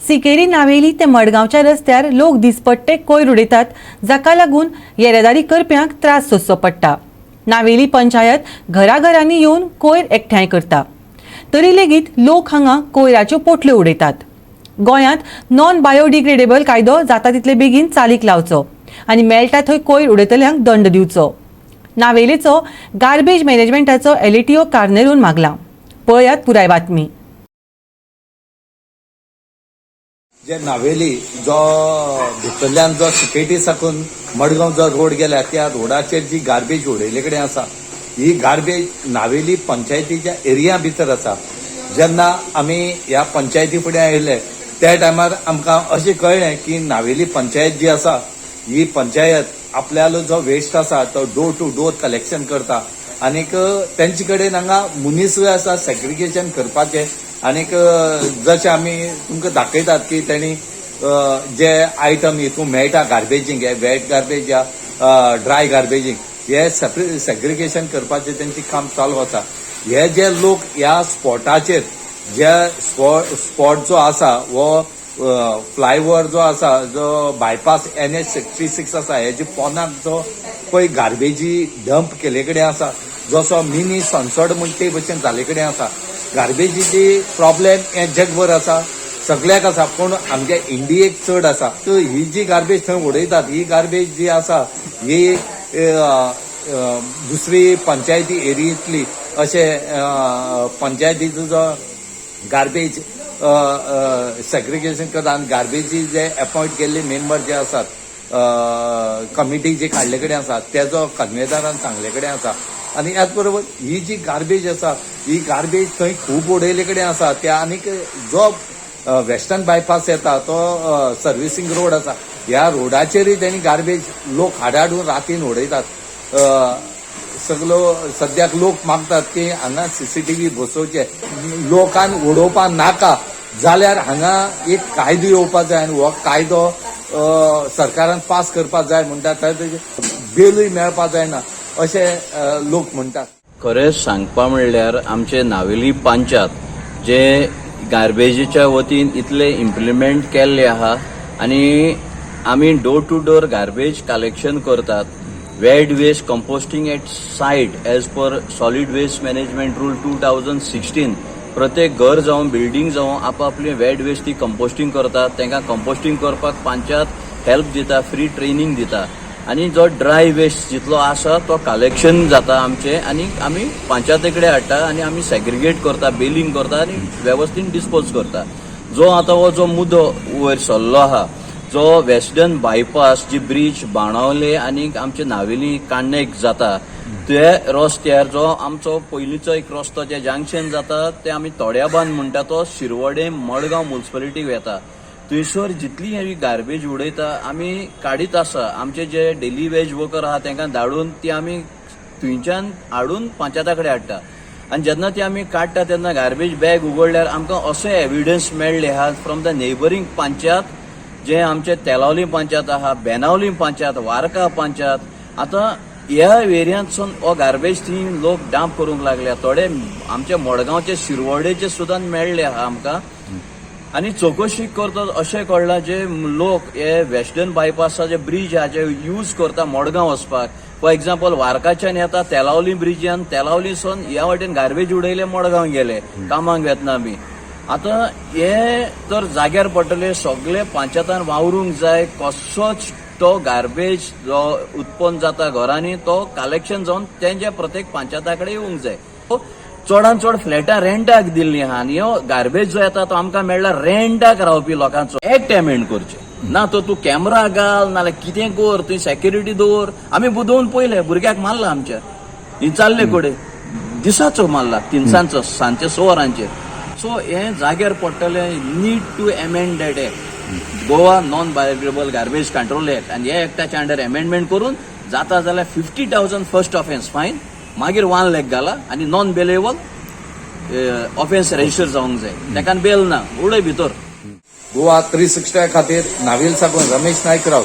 सिकेरी नावेली ते मडगांवच्या रस्त्यार लोक दिसपट्टे कोयर उडयतात, जाका लागून येरादारी करप्यांक त्रास सोंसचो पडटा। नावेली पंचायत घराघरांनी येवन कोयर एकठांय करता, तरी लेगीत लोक हांगा कोयराच्यो पोटल्यो उडयतात। गोंयांत नॉन बायोडिग्रेडेबल कायदो जाता तितले बेगीन चालीक लावचो आनी मेळटा थंय कोयर उडयतल्यांक दंड दिवचो। नावेलीचो गार्बेज मॅनेजमेंटाचो एलटीओ कार्नेरून मागला। पळयात पुराय बातमी। जे नावेली जो भितरल्यान जो सिकेटी साकून मडगांव जो रोड गेल्या त्या रोडाचेर जी गार्बेज उडयले कडेन आसा, ही गार्बेज नावेली पंचायतीच्या एरिया भितर आसा। जेन्ना आमी ह्या पंचायती फुडें आयिल्ले त्या टायमार आमकां अशें कळ्ळें की नावेली पंचायत जी आसा, ही पंचायत आपल्यालो जो वेस्ट आसा तो डोर टू डोर कलेक्शन करता। आनीक तेंचे कडेन हांगा मुनीसूय आसा सेग्रिगेशन करपाचें। आनीक जशें आमी तुमकां दाखयतात की तेणी जे आयटम हितून मेळटा गार्बेजींग, हे वेट गार्बेज या ड्राय गार्बेजींग, हे सेग्रिगेशन करपाचें तेंचें काम चालू आसा। हे जे लोक ह्या स्पॉटाचेर जे स्पॉट जो आसा वो फ्लायओव्हर जो आसा, जो बायपास NH 66 आसा, हेजे पोंदाक जो पळय गार्बेजी डंप केले कडेन आसा, जसो मिनी सनसोड म्हणटा ते भशेन जाले कडेन आसा। गार्बेजीची प्रॉब्लेम हे जगभर आसा, सगळ्याक आसा, पूण आमच्या इंडियेक चड आसा। सो ही जी गार्बेज थंय उडयतात, ही गार्बेज जी आसा ही दुसरी पंचायती एरियेंतली अशें पंचायतीचो जो गार्बेज सेग्रिगेशन करता आनी गार्बेजी जे अपॉइंट केल्ले मेंबर जे आसात, कमिटी जे काडले कडेन आसा, तेजो कन्वेदारान सांगले कडेन आसा। आनी ह्याच बरोबर ही जी गार्बेज आसा, ही गार्बेज थंय खूब उडयले कडेन आसा। त्या आनीक जो वेस्टर्न बायपास येता तो सर्विसींग रोड आसा, ह्या रोडाचेरय तेणी गार्बेज लोक हाडाडून रातीन उडयतात। सगळो सद्याक लोक मागतात की हांगा CCTV बसोवचे, लोकांन उडोवपा नाका जाल्यार हांगा एक कायदो येवपाक जाय आनी हो कायदो सरकारान पास करपाक जाय म्हणटात, ताजे बेलूय मेळपाक जायना अशें लोक म्हणटात। खरेंच सांगपा म्हणल्यार आमचे नावेली पंचायत जे गार्बेजीच्या वतीन इतले इम्प्लिमेंट केल्ले आहा आनी आमी door to door garbage collection करतात। Wet waste composting at site as per solid waste management rule 2016 प्रत्येक घर जावं बिल्डिंग जावं आपापले वेट वेस्ट ती कंपोस्टिंग करतात। तांकां कंपोस्टिंग करपाक पंचायत हेल्प दिता, फ्री ट्रेनिंग दिता आनी जो ड्राय वेस्ट जितलो आसा तो कलेक्शन जाता आमचे आनी आमी पंचायती कडेन हाडटा आनी आमी सेग्रिगेट करता, बेलिंग करता आनी वेवस्थीत डिस्पोज करता। जो आतां हो जो मुद्दो वयर सरलो आहा, जो वेस्टर्न बायपास जी ब्रिज बाणावले आनी आमचे नावेली काणेक जाता, ते रस्त्यार जो आमचो पयलींचो एक रस्तो जे जंक्शन जाता ते आमी तोड्याबान म्हणटा तो शिरवडे मडगांव म्युनिसिपालिटीक येता। थंयसर जितली आमी गार्बेज उडयता आमी काडीत आसा। आमचे जे डेली वेज वर्कर आहा तांकां धाडून ती आमी थंयच्यान हाडून पंचायता कडेन हाडटा आनी जेन्ना ती आमी काडटा तेन्ना गार्बेज बॅग उगडल्यार आमकां अशें एविडन्स मेळ्ळे आहा फ्रॉम द नेबरींग पंचायत, जे आमचे तेलावली पंचायत आहा, बेनावली पंचायत, वारका पंचायत। आतां ह्या एरियांतसून हो गार्बेज थंय लोक डंप करूंक लागल्या। थोडे आमचे मडगांवचे शिरवडेचे सुद्दां मेळ्ळे आहा आमकां आनी चौकशी करता अशें कळ्ळां जे लोक हे वेस्टर्न बायपासाचे ब्रिज आहा जे यूज करता मडगांव वचपाक। फॉर एक्झाम्पल वारकाच्यान येता तेलावली ब्रिजान, तेलावलीसून ह्या वाटेन गार्बेज उडयले मडगांव गेले कामाक वेतना आमी। आतां हे तर जाग्यार पडटले, सगळे पंचायतान वावरूंक जाय। कसोच तो गार्बेज जो उत्पन्न जाता घरांनी तो कलेक्शन जावन तेंच्या प्रत्येक पंचायता कडेन येवंक जाय। चडान चड फ्लॅटां रेंटाक दिल्लीं आहा आनी हो गार्बेज जो येता तो आमकां मेळ्ळा रेंटाक रावपी लोकांचो एकटेमेंट करचें ना। तो तूं कॅमेरा घाल नाल्यार कितें कर, थंय सेक्युरिटी दवर। आमी बुदोवन पयले भुरग्याक मारला आमच्या, ही चालले कोडे दिसाचो मारला 3 सांजचे 6 वरांचेर। सो हे जाग्यार पडटले need to amend that act, Goa non biodegradable garbage control act, आनी ह्या एक्टाच्या अंडर एमेंडमेंट करून जाता जाल्यार 50,000 फर्स्ट ऑफेन्स फायन, मागीर 1 लाख घाला आनी नॉन बेलेबल ऑफेन्स रजिस्टर जावंक जाय, ताका बेल ना उडय भितर। गोवा 360 खातीर नावेल साकून रमेश नायक राव।